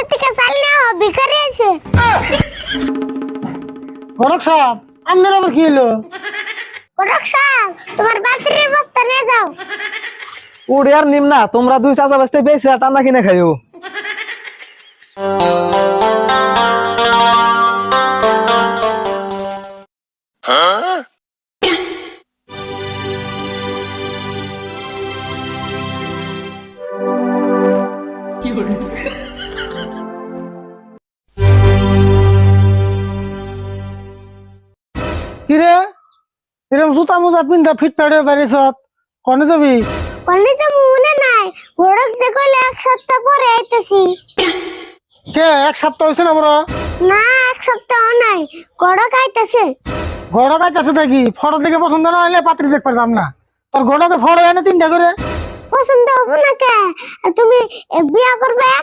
বাজার থেকে চাল নিয়ে ভিখারি আছে। ঘটক সাহেব আপনার আবার কি হলো? ঘটক সাহেব তোমার বাতিলের বস্তা নিয়ে যাও। উড়ে আর নিম না, তোমরা দুই চাচা বাস্তে বেশি আর টানা কিনে খাইও। কিরে এরকম জুতা মুজা পিন্ধা ফিট পেড়ে বেরিয়েছ, কনে যাবি? কলে তো মনে নাই, ঘটক যে কইলে এক সপ্তাহ পরে আইতেছি। কে এক সপ্তাহ হয়েছে না বড়? না এক সপ্তাহ নাই, ঘটক আইতেছে। ঘটক আইতাছে দেখি, ফটো দেখে পছন্দ না হলে পাত্রী দেখতে পারতাম না। তোর ঘটকের ফটো এনে 3টা করে। পছন্দ হবো না কে? তুমি বিয়া করবে